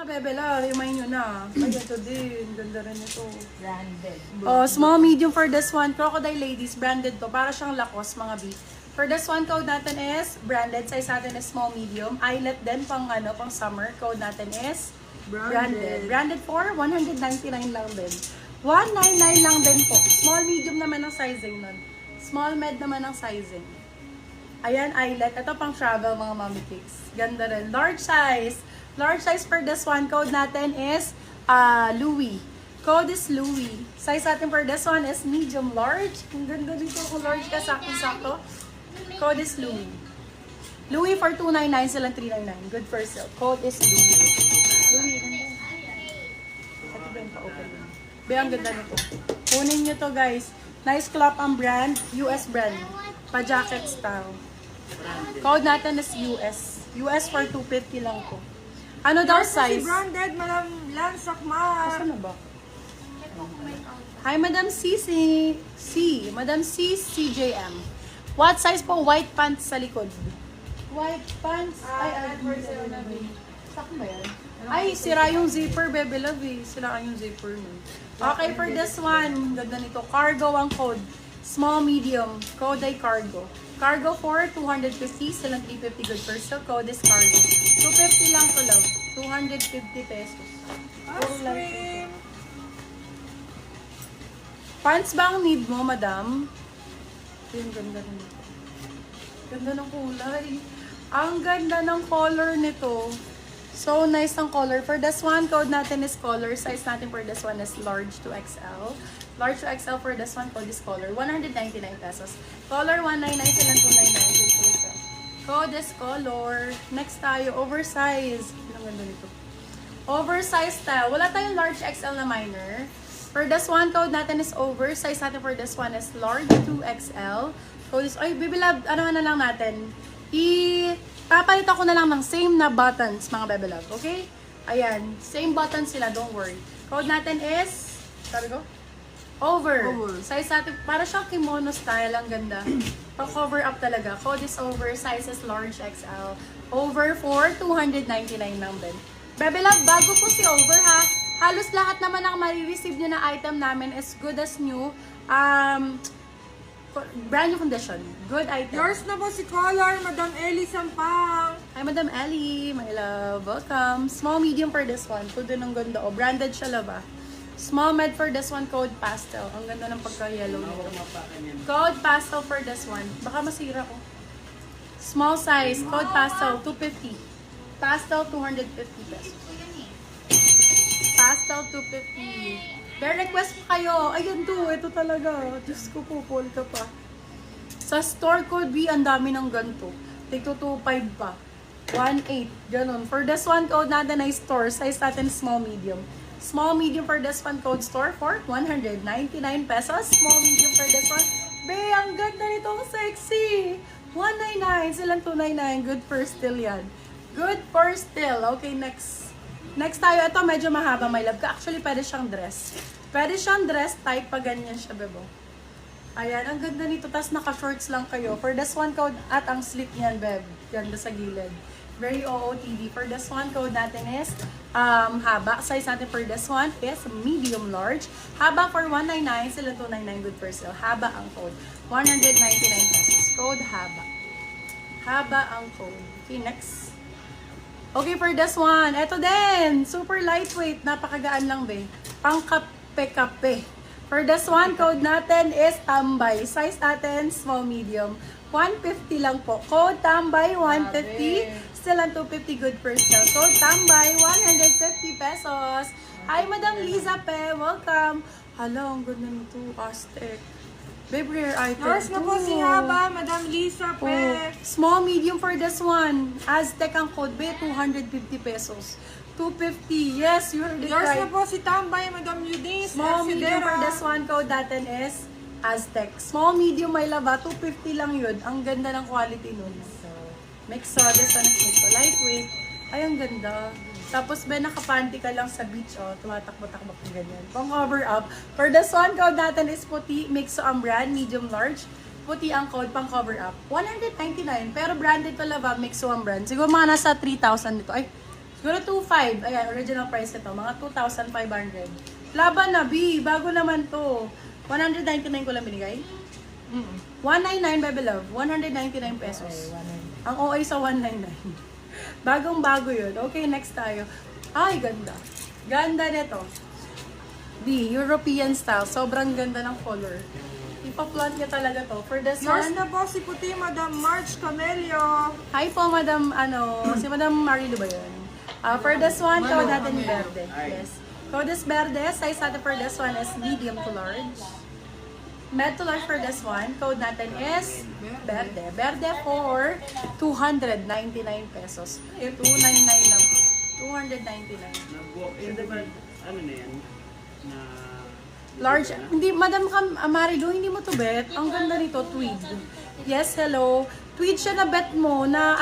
bebela, himay nyo na. Ay, ito din. Ganda rin ito. Branded. Oh, small, medium for this one. Crocodile Ladies, branded to. Para siyang Lacoste, mga B. For this one, code natin is branded. Size natin is small, medium. Eyelet din, pang summer. Code natin is branded. Branded for 199 lang din. 199 lang din po. Small, medium naman ang sizing nun. Small, med naman ang sizing. Ayan, eyelet. Ito pang travel, mga mommy cakes. Ganda rin. Large size. Large size for this one. Code natin is Louis. Code is Louis. Size natin for this one is medium large. Ang ganda dito kung large ka, sakto-sakto. Code is Louis. Louis for 299, silang 399. Good for sale. Code is Louis. Louis, ganda. Ito ba yung pa-open yun? Be, ang ganda nito. Kunin nyo to, guys. Nice cloth ang brand. US brand. Pa-jacket style. Code natin is US. US for 250 lang po. Ano daw size? Branded, Madam Lansakmar. Saan na ba? Hi, Madam C. Madam C. CJM. What size po? White pants sa likod. White pants. Ay, for sale na ba? Sakto ba yan? Ay, sira yung zipper, Bebe Love eh. Sira yung zipper nun. Okay, for this one. Ganda nito. Cargo ang code. Small, medium. Code ay cargo. Cargo for 250. Silang 350 good for sale. Code is cargo. 250 lang to, love. 250 pesos. Puro lang ito. Pants ba ang need mo, madam? Yung ganda rin ito. Ganda ng kulay. Ang ganda ng color nito. So nice ang color. For this one, code natin is color. Size natin for this one is large to XL. Large to XL for this one, code is color. 199 pesos. Color 199, silang 299. Good for sale. Code is color. Next tayo, oversize. Ang ganda nito. Oversize style. Wala tayong large XL na minor. For this one, code natin is oversize natin for this one is large to XL. Code is, ay, bibilab, ano na lang natin. Papalit ako na lang ng same na buttons, mga bebe love. Okay? Ayan. Same buttons sila, don't worry. Code natin is, sabi ko? Over. Size natin, para siyang kimono style. Ang ganda. Pa-cover up talaga. Code is over. Size is large XL. Over for 299 lang din. Bebe love, bago po si over ha. Halos lahat naman ang marireceive nyo na item namin is good as new. Brand new condition. Good item. Yours na po si Color, Madam Ellie Sampang. Hi, Madam Ellie. My love. Welcome. Small, medium for this one. Code ng ganda. Oh, branded siya laba. Small, med for this one. Code pastel. Ang ganda ng pagka-yellow nito. Code pastel for this one. Baka masira ko. Small size. Code pastel. 250. Pastel, 250 pesos. Pastel 250. May request pa kayo. Ayun to, ito talaga. Diyos ko po, Paul ka pa. Sa store code B, ang dami ng ganito. Tigto 2.5 pa. 1.8. Ganon. For this one, code natin ay store. Size natin small, medium. Small, medium for this one, code store for 199 pesos. Small, medium for this one. Be, ang ganda nito. Ang sexy. 199. Silang 299. Good for still yan. Good for still. Okay, next. Next tayo, ito medyo mahaba, my love. Actually, pwede siyang dress. Pwede siyang dress type pag ganyan siya, bebo. Ayan, ang ganda nito. Tapos naka-shorts lang kayo. For this one, code at ang slit niyan, beb. Ganda sa gilid. Very OOTD. For this one, code natin is haba. Size natin for this one is medium large. Haba for 199, sila 299 good for sale. Haba ang code. 199 pesos. Code haba. Haba ang code. Okay, next. Okay, for this one, eto din. Super lightweight. Napakagaan lang, be. Pang kape-kape. For this one, code natin is tambay. Size natin, small, medium. 150 lang po. Code tambay, 150. Still ang 250 good for sale. Code tambay, 150 pesos. Hi, Madam Liza Pe. Welcome. Hala, ang ganda nito. Aztec. Babe, rare item. Yours na po si Haba, Madam Lisa Pe. Oh, small, medium for this one. Aztec ang code, be, 250 pesos. 250. Yes, you heard it Yours right. na po si Tambay, Madam Eunice. Small, medium Exidera. for this one, code natin is Aztec. Small, medium, may laba. 250 lang yun. Ang ganda ng quality nun. So, mix this one is mix. Lightweight. Ay, ang ganda. Tapos, be, nakapanty ka lang sa beach, oh. Tumatakbo-takbo ka ganyan. Pang cover up. For this one, code natin is puti. Mix ang brand, medium, large. Puti ang code, pang cover up. 199. Pero branded to laba, mix ang brand. Siguro mga nasa 3,000 dito. Ay, Siguro 2.5. Ayan, original price nito. Mga 2,500. Laban na, B. Bago naman to. 199 ko lang binigay. 199, baby love. 199 pesos. Ang OA sa 199. Bagong bago yun. Okay, next tayo. Ay, ganda. Ganda nito. B, European style. Sobrang ganda ng color. Ipa-plant niya talaga to. For this Yours one, na po si Puti, Madam March Camelio. hi po, Madam, si Madam Marilu ba yun? For this one, code natin yung verde. Yes. Code is verde. Size natin for this one is medium to large. Med to large for this one, code natin is verde. Verde for 299 pesos. 299 lang. 299. Ano na yan? Na... Large. Hindi, Madam Marilu, hindi mo to bet. Ang ganda nito, tweed. Yes, hello. Tweed siya na bet mo na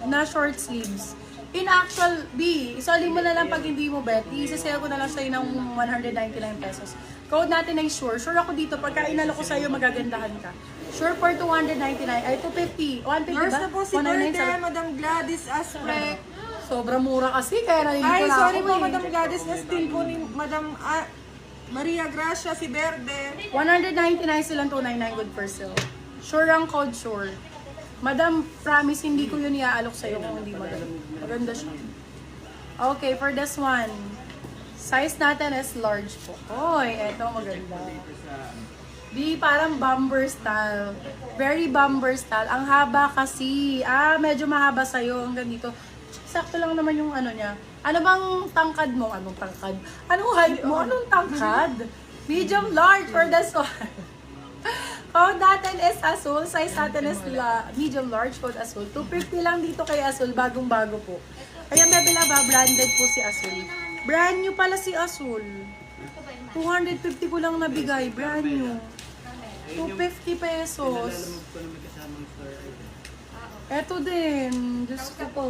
na short sleeves. In actual, B, isali mo na lang pag hindi mo bet. Isasale ko na lang sa'yo ng 199 pesos. Code natin ay sure. Sure ako dito. Pagka inalo ko sa'yo, magagandahan ka. Sure for 299. Ay, 250. 150 Yours ba? na po si 199 Birthday, Madam Gladys Asprek. Sobrang mura kasi. Kaya nalilito Ay, na sorry ako po, eh. Madam Gladys, na steal po ni Madam Maria Gracia si Verde. 199 silang 299 good for sale. Sure ang code, sure. Madam, promise, hindi ko yun iaalok sa'yo kung hindi maganda. Maganda siya. Okay, for this one. Size natin is large po. Oy, eto maganda. Di, parang bomber style. Very bomber style. Ang haba kasi. Medyo mahaba sa'yo hanggang dito. Sakto lang naman yung niya. Ano bang tangkad mo? Anong tangkad? Anong height mo? Anong tangkad? Medium large for this one. Code natin is Azul. Size natin is medium large. Code Azul. 250 lang dito kay Azul. Bagong-bago po. Kaya bebela ba? Branded po si Azul. Brand new pala si Azul. 250 ko lang nabigay. Brand new. 250 pesos. ko na may kasamang store. Eto din. Diyos ko po.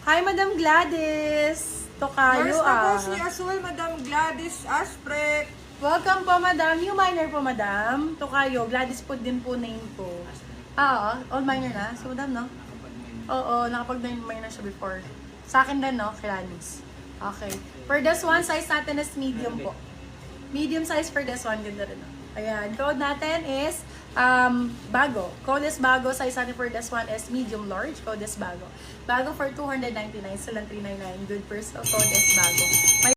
Hi, Madam Gladys. Tokayo Yours na po si Azul, Madam Gladys Asprek. Welcome po, Madam. New minor po, Madam. Tokayo. Gladys po din po name po. All minor na. So, Madam, no? Oo, nakapag-minor siya before. Sa akin din, no? Gladys. Okay. For this one, size natin is medium po. Medium size for this one. Ganda rin, no? Ayan. Code natin is bago. Code is bago. Size natin for this one is medium large. Code is bago. Bago for 299. Silang 399. Good first. Code is bago. May